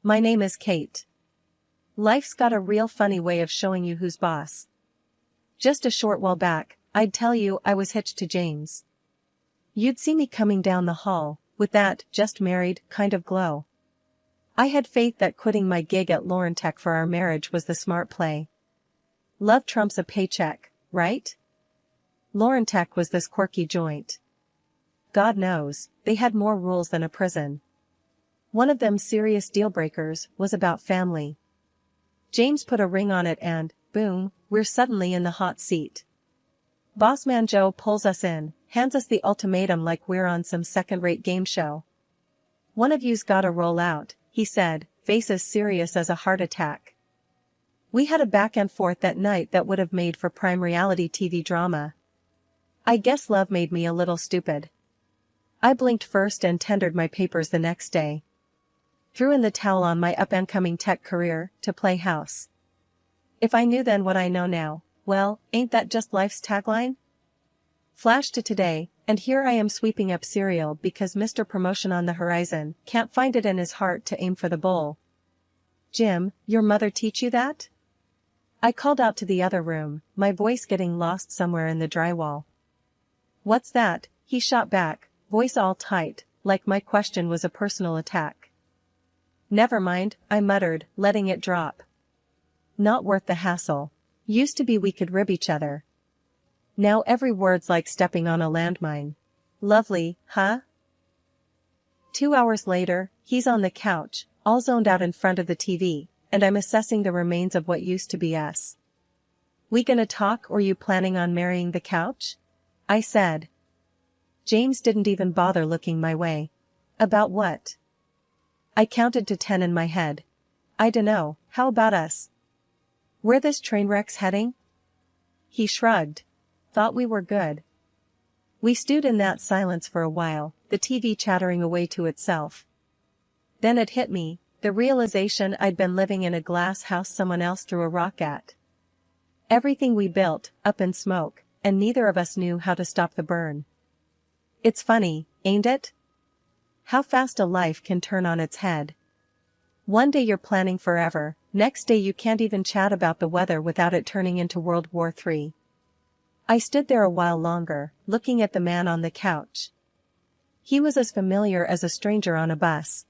My name is Kate. Life's got a real funny way of showing you who's boss. Just a short while back, I'd tell you I was hitched to James. You'd see me coming down the hall, with that just married kind of glow. I had faith that quitting my gig at Laurentech for our marriage was the smart play. Love trumps a paycheck, right? Laurentech was this quirky joint. God knows, they had more rules than a prison. One of them serious deal-breakers was about family. James put a ring on it and, boom, we're suddenly in the hot seat. Bossman Joe pulls us in, hands us the ultimatum like we're on some second-rate game show. One of you's gotta roll out, he said, face as serious as a heart attack. We had a back and forth that night that would have made for prime reality TV drama. I guess love made me a little stupid. I blinked first and tendered my papers the next day. Threw in the towel on my up-and-coming tech career, to play house. If I knew then what I know now, well, ain't that just life's tagline? Flash to today, and here I am sweeping up cereal because Mr. Promotion on the horizon can't find it in his heart to aim for the bowl. Jim, your mother teach you that? I called out to the other room, my voice getting lost somewhere in the drywall. What's that? He shot back, voice all tight, like my question was a personal attack. Never mind, I muttered, letting it drop. Not worth the hassle. Used to be we could rib each other. Now every word's like stepping on a landmine. Lovely, huh? 2 hours later, he's on the couch, all zoned out in front of the TV, and I'm assessing the remains of what used to be us. We gonna talk or you planning on marrying the couch? I said. James didn't even bother looking my way. About what? I counted to 10 in my head. I dunno, how about us? Where this train wreck's heading? He shrugged. Thought we were good. We stewed in that silence for a while, the TV chattering away to itself. Then it hit me, the realization I'd been living in a glass house someone else threw a rock at. Everything we built, up in smoke, and neither of us knew how to stop the burn. It's funny, ain't it? How fast a life can turn on its head. One day you're planning forever, next day you can't even chat about the weather without it turning into World War III. I stood there a while longer, looking at the man on the couch. He was as familiar as a stranger on a bus.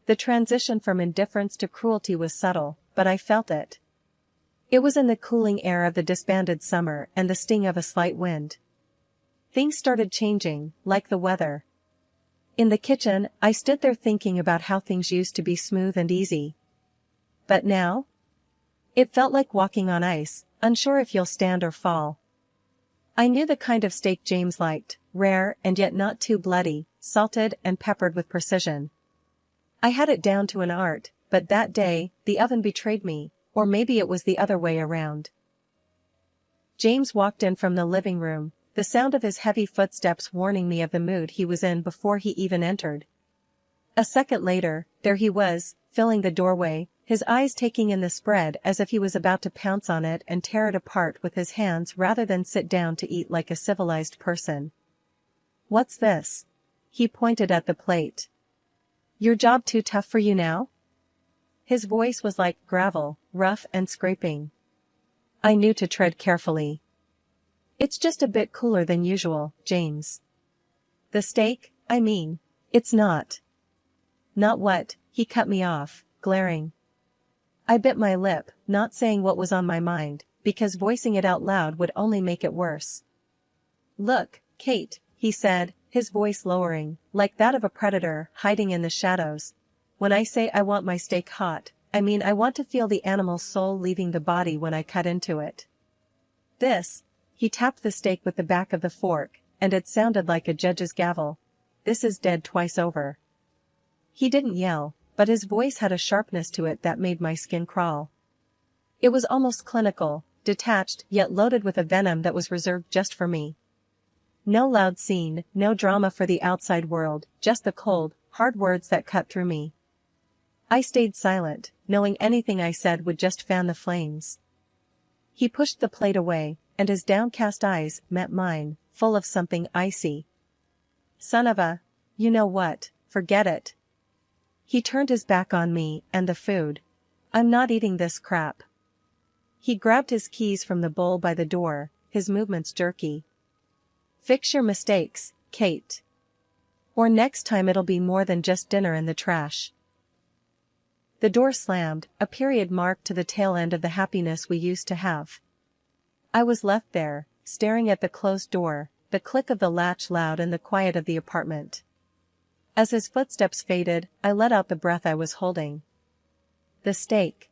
The transition from indifference to cruelty was subtle, but I felt it. It was in the cooling air of the disbanded summer and the sting of a slight wind. Things started changing, like the weather. In the kitchen, I stood there thinking about how things used to be smooth and easy. But now? It felt like walking on ice, unsure if you'll stand or fall. I knew the kind of steak James liked, rare and yet not too bloody, salted and peppered with precision. I had it down to an art, but that day, the oven betrayed me, or maybe it was the other way around. James walked in from the living room, the sound of his heavy footsteps warning me of the mood he was in before he even entered. A second later, there he was, filling the doorway, his eyes taking in the spread as if he was about to pounce on it and tear it apart with his hands rather than sit down to eat like a civilized person. What's this? He pointed at the plate. Your job too tough for you now? His voice was like gravel, rough and scraping. I knew to tread carefully. It's just a bit cooler than usual, James. The steak, I mean, it's not. Not what? He cut me off, glaring. I bit my lip, not saying what was on my mind, because voicing it out loud would only make it worse. Look, Kate, he said, his voice lowering, like that of a predator hiding in the shadows. When I say I want my steak hot, I mean I want to feel the animal's soul leaving the body when I cut into it. This, he tapped the steak with the back of the fork, and it sounded like a judge's gavel. This is dead twice over. He didn't yell, but his voice had a sharpness to it that made my skin crawl. It was almost clinical, detached yet loaded with a venom that was reserved just for me. No loud scene, no drama for the outside world, just the cold, hard words that cut through me. I stayed silent, knowing anything I said would just fan the flames. He pushed the plate away, and his downcast eyes met mine, full of something icy. Son of a, you know what, forget it. He turned his back on me and the food. I'm not eating this crap. He grabbed his keys from the bowl by the door, his movements jerky. Fix your mistakes, Kate. Or next time it'll be more than just dinner in the trash. The door slammed, a period mark to the tail end of the happiness we used to have. I was left there, staring at the closed door, the click of the latch loud in the quiet of the apartment. As his footsteps faded, I let out the breath I was holding. The steak.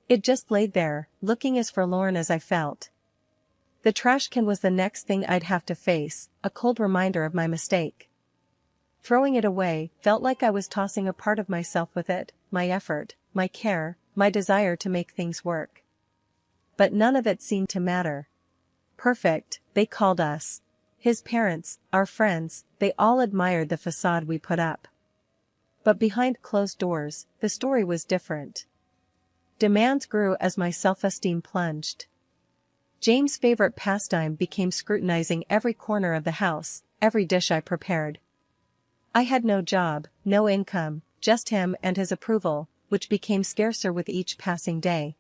It just laid there, looking as forlorn as I felt. The trash can was the next thing I'd have to face, a cold reminder of my mistake. Throwing it away felt like I was tossing a part of myself with it, my effort, my care, my desire to make things work. But none of it seemed to matter. Perfect, they called us. His parents, our friends, they all admired the facade we put up. But behind closed doors, the story was different. Demands grew as my self-esteem plunged. James' favorite pastime became scrutinizing every corner of the house, every dish I prepared. I had no job, no income, just him and his approval, which became scarcer with each passing day.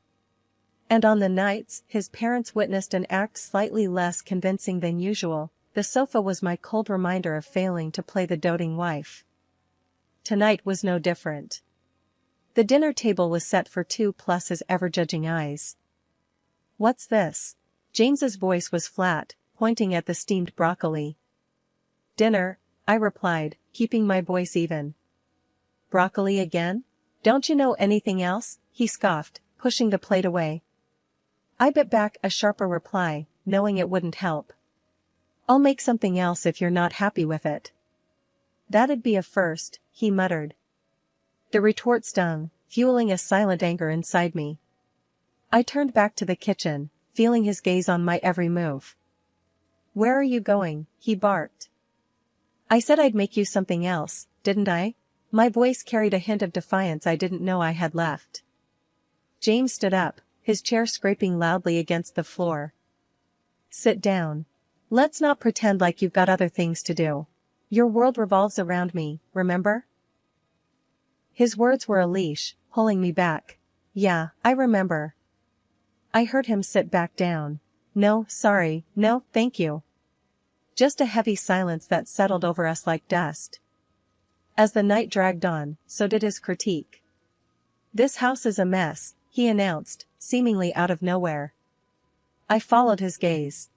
And on the nights his parents witnessed an act slightly less convincing than usual, the sofa was my cold reminder of failing to play the doting wife. Tonight was no different. The dinner table was set for two plus his ever-judging eyes. What's this? James's voice was flat, pointing at the steamed broccoli. Dinner, I replied, keeping my voice even. Broccoli again? Don't you know anything else? He scoffed, pushing the plate away. I bit back a sharper reply, knowing it wouldn't help. I'll make something else if you're not happy with it. That'd be a first, he muttered. The retort stung, fueling a silent anger inside me. I turned back to the kitchen, feeling his gaze on my every move. Where are you going? He barked. I said I'd make you something else, didn't I? My voice carried a hint of defiance I didn't know I had left. James stood up, his chair scraping loudly against the floor. Sit down. Let's not pretend like you've got other things to do. Your world revolves around me, remember? His words were a leash, pulling me back. Yeah, I remember. I heard him sit back down. No, sorry, no, thank you. Just a heavy silence that settled over us like dust. As the night dragged on, so did his critique. This house is a mess, he announced, seemingly out of nowhere. I followed his gaze.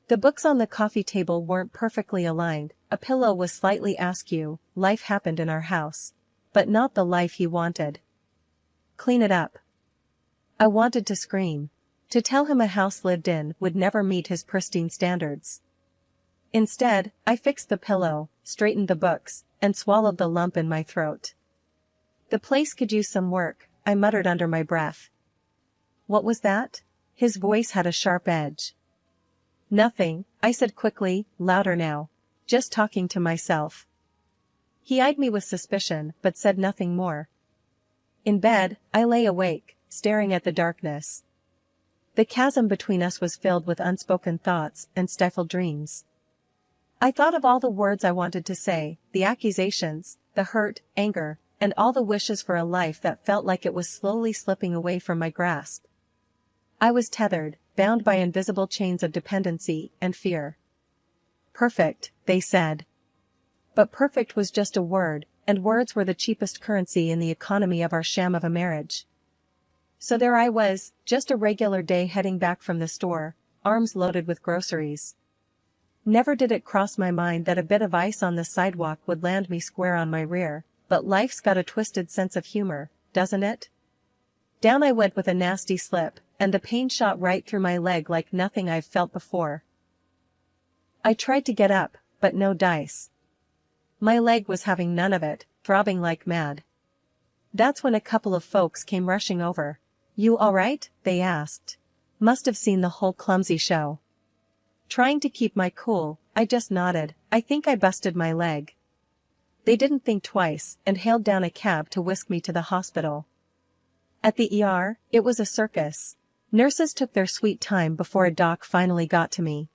The books on the coffee table weren't perfectly aligned, a pillow was slightly askew, life happened in our house. But not the life he wanted. Clean it up. I wanted to scream. To tell him a house lived in would never meet his pristine standards. Instead, I fixed the pillow, straightened the books, and swallowed the lump in my throat. The place could use some work, I muttered under my breath. What was that? His voice had a sharp edge. Nothing, I said quickly, louder now. Just talking to myself. He eyed me with suspicion, but said nothing more. In bed, I lay awake, staring at the darkness. The chasm between us was filled with unspoken thoughts and stifled dreams. I thought of all the words I wanted to say, the accusations, the hurt, anger, and all the wishes for a life that felt like it was slowly slipping away from my grasp. I was tethered, bound by invisible chains of dependency and fear. Perfect, they said. But perfect was just a word, and words were the cheapest currency in the economy of our sham of a marriage. So there I was, just a regular day heading back from the store, arms loaded with groceries. Never did it cross my mind that a bit of ice on the sidewalk would land me square on my rear, but life's got a twisted sense of humor, doesn't it? Down I went with a nasty slip, and the pain shot right through my leg like nothing I've felt before. I tried to get up, but no dice. My leg was having none of it, throbbing like mad. That's when a couple of folks came rushing over. You all right? They asked. Must have seen the whole clumsy show. Trying to keep my cool, I just nodded. I think I busted my leg. They didn't think twice and hailed down a cab to whisk me to the hospital. At the ER, it was a circus. Nurses took their sweet time before a doc finally got to me.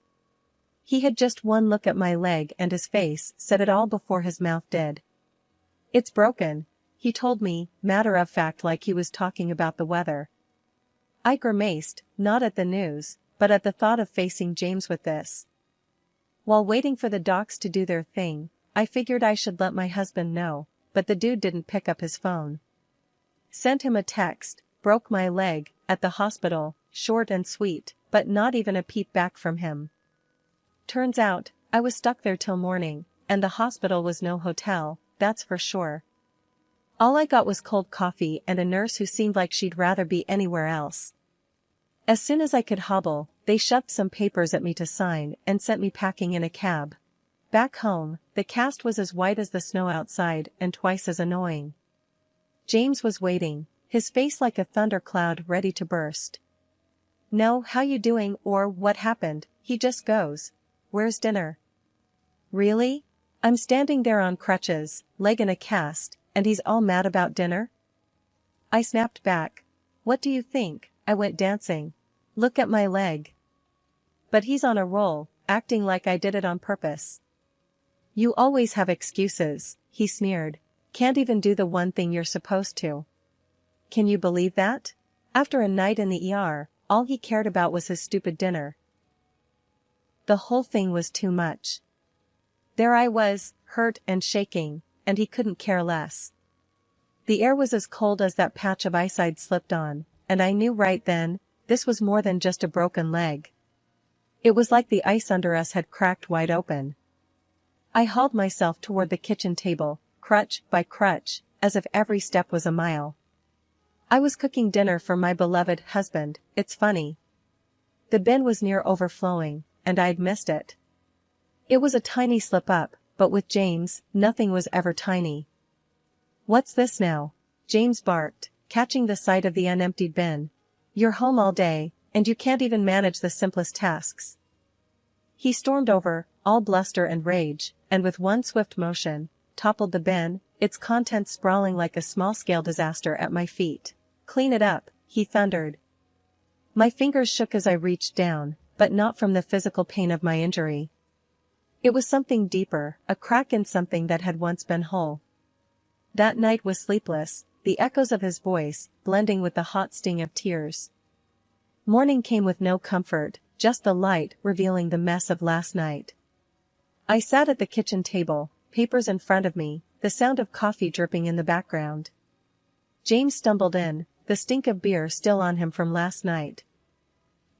He had just one look at my leg and his face said it all before his mouth did. It's broken, he told me, matter of fact like he was talking about the weather. I grimaced, not at the news, but at the thought of facing James with this. While waiting for the docs to do their thing, I figured I should let my husband know, but the dude didn't pick up his phone. Sent him a text, broke my leg, at the hospital, short and sweet, but not even a peep back from him. Turns out, I was stuck there till morning, and the hospital was no hotel, that's for sure. All I got was cold coffee and a nurse who seemed like she'd rather be anywhere else. As soon as I could hobble, they shoved some papers at me to sign and sent me packing in a cab. Back home, the cast was as white as the snow outside and twice as annoying. James was waiting, his face like a thundercloud ready to burst. "No, how you doing or what happened?" he just goes. "Where's dinner?" Really? I'm standing there on crutches, leg in a cast, and he's all mad about dinner? I snapped back. "What do you think, I went dancing? Look at my leg." But he's on a roll, acting like I did it on purpose. "You always have excuses," he sneered. "Can't even do the one thing you're supposed to." Can you believe that? After a night in the ER, all he cared about was his stupid dinner. The whole thing was too much. There I was, hurt and shaking, and he couldn't care less. The air was as cold as that patch of ice I'd slipped on, and I knew right then, this was more than just a broken leg. It was like the ice under us had cracked wide open. I hauled myself toward the kitchen table, crutch by crutch, as if every step was a mile. I was cooking dinner for my beloved husband, it's funny. The bin was near overflowing, and I'd missed it. It was a tiny slip-up, but with James, nothing was ever tiny. "What's this now?" James barked, catching the sight of the unemptied bin. "You're home all day, and you can't even manage the simplest tasks." He stormed over, all bluster and rage, and with one swift motion, toppled the bin, its contents sprawling like a small-scale disaster at my feet. "Clean it up," he thundered. My fingers shook as I reached down, but not from the physical pain of my injury. It was something deeper, a crack in something that had once been whole. That night was sleepless, the echoes of his voice, blending with the hot sting of tears. Morning came with no comfort, just the light revealing the mess of last night. I sat at the kitchen table, papers in front of me, the sound of coffee dripping in the background. James stumbled in, the stink of beer still on him from last night.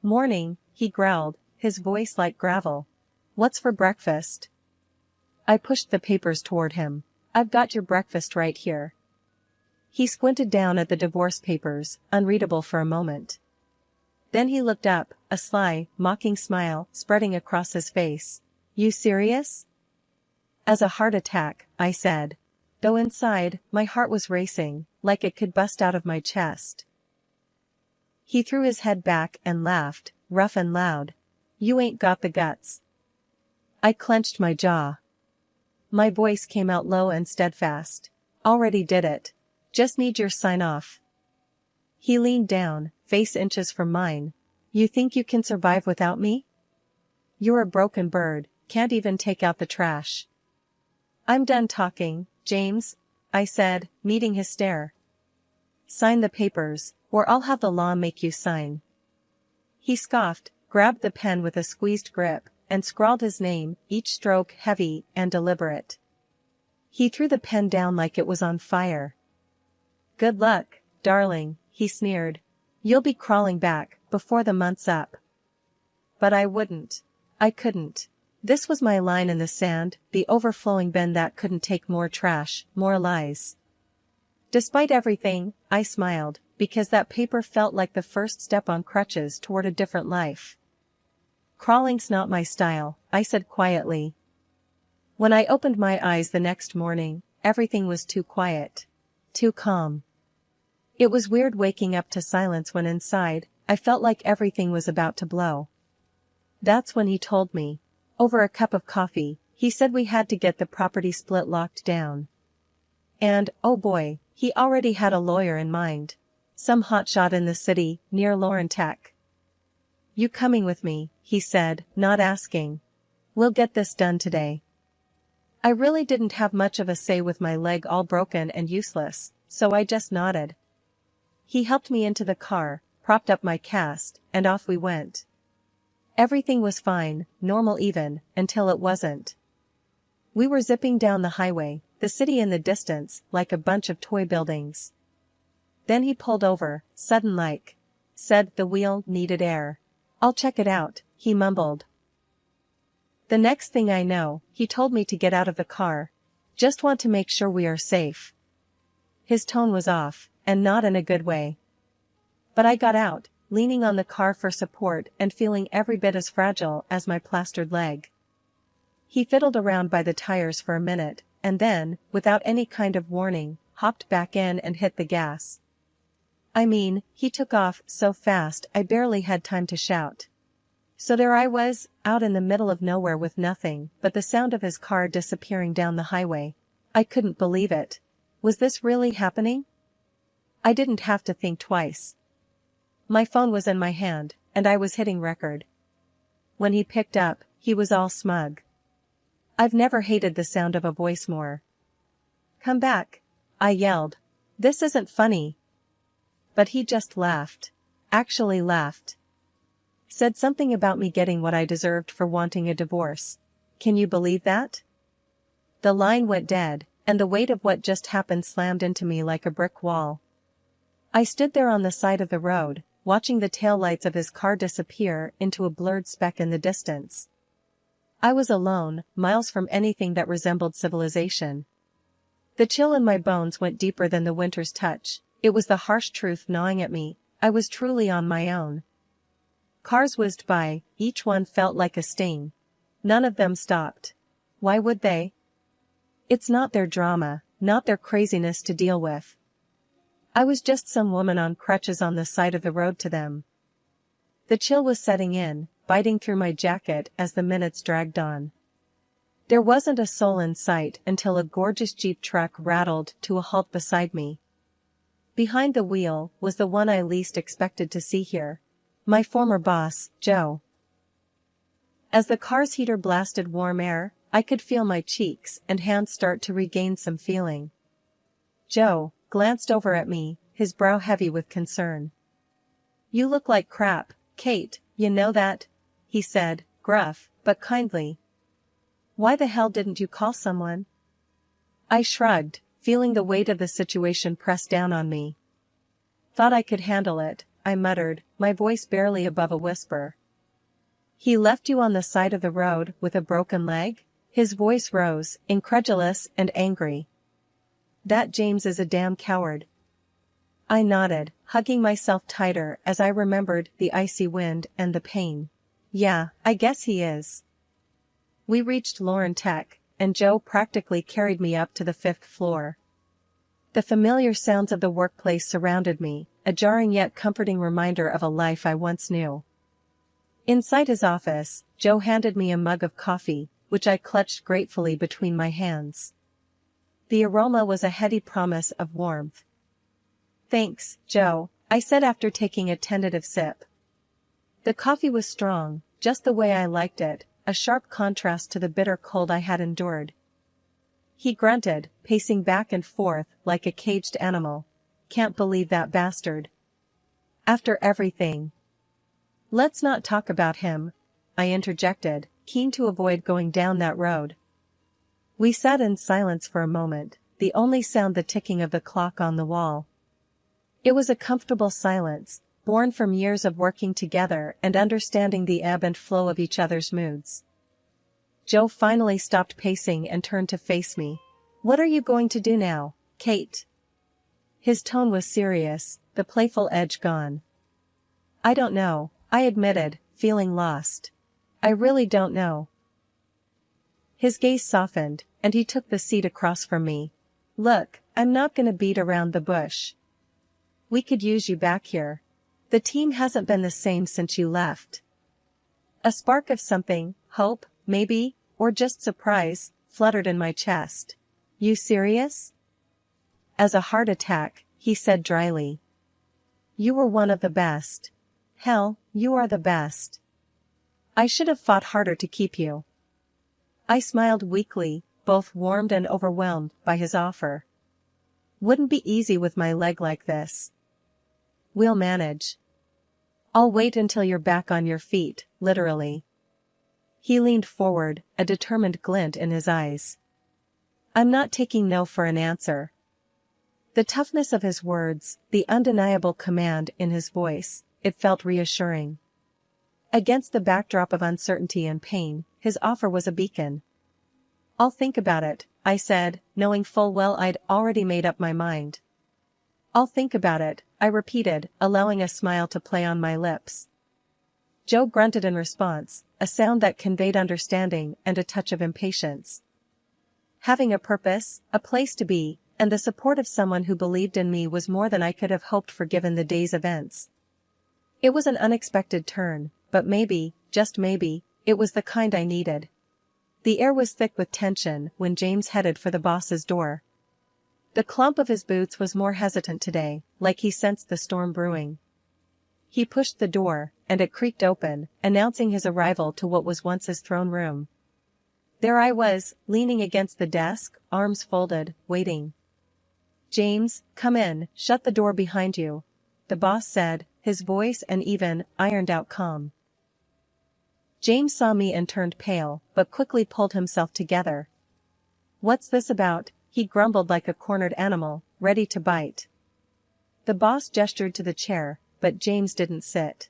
"Morning," he growled, his voice like gravel. "What's for breakfast?" I pushed the papers toward him. "I've got your breakfast right here." He squinted down at the divorce papers, unreadable for a moment. Then he looked up, a sly, mocking smile spreading across his face. "You serious?" "As a heart attack," I said. Though inside, my heart was racing, like it could bust out of my chest. He threw his head back and laughed, rough and loud. "You ain't got the guts." I clenched my jaw. My voice came out low and steadfast. "Already did it. Just need your sign off." He leaned down, face inches from mine. "You think you can survive without me? You're a broken bird, can't even take out the trash." "I'm done talking, James," I said, meeting his stare. "Sign the papers, or I'll have the law make you sign." He scoffed, grabbed the pen with a squeezed grip, and scrawled his name, each stroke heavy and deliberate. He threw the pen down like it was on fire. "Good luck, darling," he sneered. "You'll be crawling back, before the month's up." But I wouldn't. I couldn't. This was my line in the sand, the overflowing bin that couldn't take more trash, more lies. Despite everything, I smiled, because that paper felt like the first step on crutches toward a different life. "Crawling's not my style," I said quietly. When I opened my eyes the next morning, everything was too quiet. Too calm. It was weird waking up to silence when inside, I felt like everything was about to blow. That's when he told me. Over a cup of coffee, he said we had to get the property split locked down. And, oh boy, he already had a lawyer in mind. Some hotshot in the city, near Lauren Tech. "You coming with me?" he said, not asking. "We'll get this done today." I really didn't have much of a say with my leg all broken and useless, so I just nodded. He helped me into the car, propped up my cast, and off we went. Everything was fine, normal even, until it wasn't. We were zipping down the highway, the city in the distance, like a bunch of toy buildings. Then he pulled over, sudden-like. Said the wheel needed air. "I'll check it out," he mumbled. The next thing I know, he told me to get out of the car. "Just want to make sure we are safe." His tone was off, and not in a good way. But I got out, leaning on the car for support and feeling every bit as fragile as my plastered leg. He fiddled around by the tires for a minute, and then, without any kind of warning, hopped back in and hit the gas. I mean, he took off so fast I barely had time to shout. So there I was, out in the middle of nowhere with nothing but the sound of his car disappearing down the highway. I couldn't believe it. Was this really happening? I didn't have to think twice. My phone was in my hand, and I was hitting record. When he picked up, he was all smug. I've never hated the sound of a voice more. "Come back," I yelled. "This isn't funny." But he just laughed. Actually laughed. Said something about me getting what I deserved for wanting a divorce. Can you believe that? The line went dead, and the weight of what just happened slammed into me like a brick wall. I stood there on the side of the road, watching the taillights of his car disappear into a blurred speck in the distance. I was alone, miles from anything that resembled civilization. The chill in my bones went deeper than the winter's touch. It was the harsh truth gnawing at me. I was truly on my own. Cars whizzed by, each one felt like a sting. None of them stopped. Why would they? It's not their drama, not their craziness to deal with. I was just some woman on crutches on the side of the road to them. The chill was setting in, biting through my jacket as the minutes dragged on. There wasn't a soul in sight until a gorgeous Jeep truck rattled to a halt beside me. Behind the wheel was the one I least expected to see here. My former boss, Joe. As the car's heater blasted warm air, I could feel my cheeks and hands start to regain some feeling. Joe glanced over at me, his brow heavy with concern. "You look like crap, Kate, you know that?" he said, gruff, but kindly. "Why the hell didn't you call someone?" I shrugged, feeling the weight of the situation press down on me. "Thought I could handle it," I muttered, my voice barely above a whisper. "He left you on the side of the road with a broken leg?" His voice rose, incredulous and angry. "That James is a damn coward." I nodded, hugging myself tighter as I remembered the icy wind and the pain. "Yeah, I guess he is." We reached Lauren Tech, and Joe practically carried me up to the 5th floor. The familiar sounds of the workplace surrounded me, a jarring yet comforting reminder of a life I once knew. Inside his office, Joe handed me a mug of coffee, which I clutched gratefully between my hands. The aroma was a heady promise of warmth. "Thanks, Joe," I said after taking a tentative sip. The coffee was strong, just the way I liked it, a sharp contrast to the bitter cold I had endured. He grunted, pacing back and forth like a caged animal. "Can't believe that bastard. After everything." "Let's not talk about him," I interjected, keen to avoid going down that road. We sat in silence for a moment, the only sound the ticking of the clock on the wall. It was a comfortable silence, born from years of working together and understanding the ebb and flow of each other's moods. Joe finally stopped pacing and turned to face me. "What are you going to do now, Kate?" His tone was serious, the playful edge gone. "I don't know," I admitted, feeling lost. "I really don't know." His gaze softened, and he took the seat across from me. "Look, I'm not gonna beat around the bush. We could use you back here. The team hasn't been the same since you left." A spark of something, hope, maybe, or just surprise, fluttered in my chest. "You serious?" "As a heart attack," he said dryly. "You were one of the best. Hell, you are the best. I should have fought harder to keep you." I smiled weakly, both warmed and overwhelmed by his offer. Wouldn't be easy with my leg like this. We'll manage. I'll wait until you're back on your feet, literally. He leaned forward, a determined glint in his eyes. I'm not taking no for an answer. The toughness of his words, the undeniable command in his voice, it felt reassuring. Against the backdrop of uncertainty and pain, his offer was a beacon. I'll think about it, I said, knowing full well I'd already made up my mind. I'll think about it, I repeated, allowing a smile to play on my lips. Joe grunted in response, a sound that conveyed understanding and a touch of impatience. Having a purpose, a place to be, and the support of someone who believed in me was more than I could have hoped for given the day's events. It was an unexpected turn, but maybe, just maybe, it was the kind I needed. The air was thick with tension when James headed for the boss's door. The clump of his boots was more hesitant today, like he sensed the storm brewing. He pushed the door, and it creaked open, announcing his arrival to what was once his throne room. There I was, leaning against the desk, arms folded, waiting. James, come in, shut the door behind you, the boss said, his voice an even, ironed-out calm. James saw me and turned pale, but quickly pulled himself together. What's this about? He grumbled like a cornered animal, ready to bite. The boss gestured to the chair, but James didn't sit.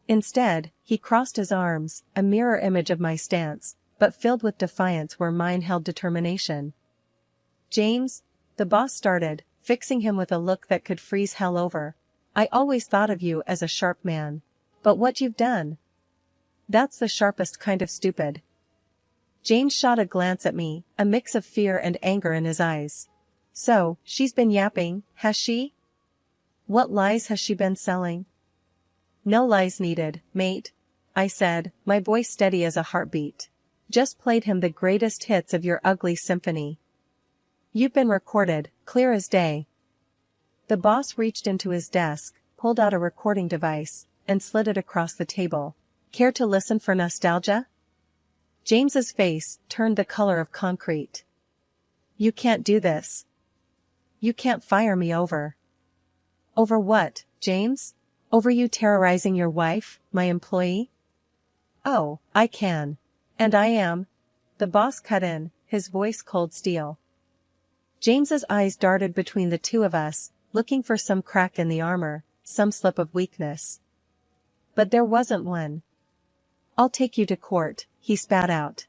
Instead, he crossed his arms, a mirror image of my stance, but filled with defiance where mine held determination. James, the boss started, fixing him with a look that could freeze hell over. I always thought of you as a sharp man. But what you've done? That's the sharpest kind of stupid. James shot a glance at me, a mix of fear and anger in his eyes. So, she's been yapping, has she? What lies has she been selling? No lies needed, mate, I said, my voice steady as a heartbeat. Just played him the greatest hits of your ugly symphony. You've been recorded, clear as day. The boss reached into his desk, pulled out a recording device, and slid it across the table. Care to listen for nostalgia? James's face turned the color of concrete. You can't do this. You can't fire me over. Over what, James? Over you terrorizing your wife, my employee? Oh, I can. And I am. The boss cut in, his voice cold steel. James's eyes darted between the two of us, looking for some crack in the armor, some slip of weakness. But there wasn't one. I'll take you to court, he spat out.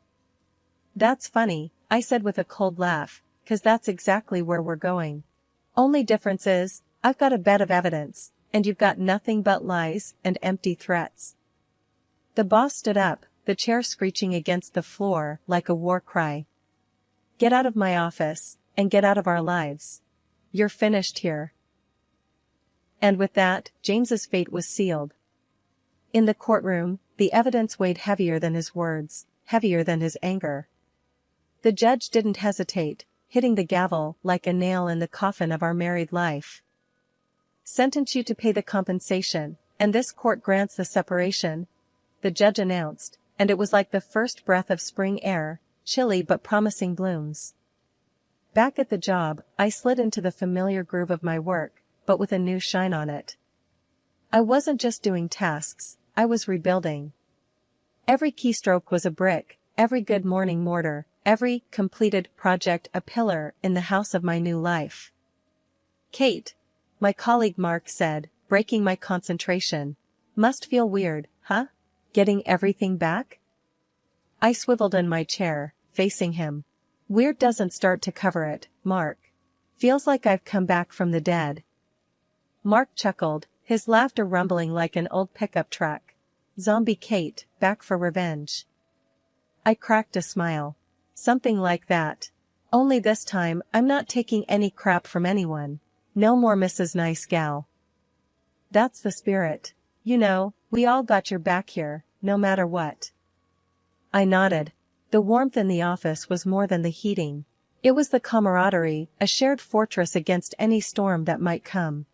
That's funny, I said with a cold laugh, 'cause that's exactly where we're going. Only difference is, I've got a bed of evidence, and you've got nothing but lies and empty threats. The boss stood up, the chair screeching against the floor like a war cry. Get out of my office, and get out of our lives. You're finished here. And with that, James's fate was sealed. In the courtroom, the evidence weighed heavier than his words, heavier than his anger. The judge didn't hesitate, hitting the gavel like a nail in the coffin of our married life. Sentence you to pay the compensation, and this court grants the separation, the judge announced, and it was like the first breath of spring air, chilly but promising blooms. Back at the job, I slid into the familiar groove of my work, but with a new shine on it. I wasn't just doing tasks, I was rebuilding. Every keystroke was a brick, every good morning mortar, every completed project a pillar in the house of my new life. Kate, my colleague Mark said, breaking my concentration. Must feel weird, huh? Getting everything back? I swiveled in my chair, facing him. Weird doesn't start to cover it, Mark. Feels like I've come back from the dead. Mark chuckled, his laughter rumbling like an old pickup truck. Zombie Kate, back for revenge. I cracked a smile. Something like that. Only this time, I'm not taking any crap from anyone. No more Mrs. Nice Gal. That's the spirit. You know, we all got your back here, no matter what. I nodded. The warmth in the office was more than the heating. It was the camaraderie, a shared fortress against any storm that might come.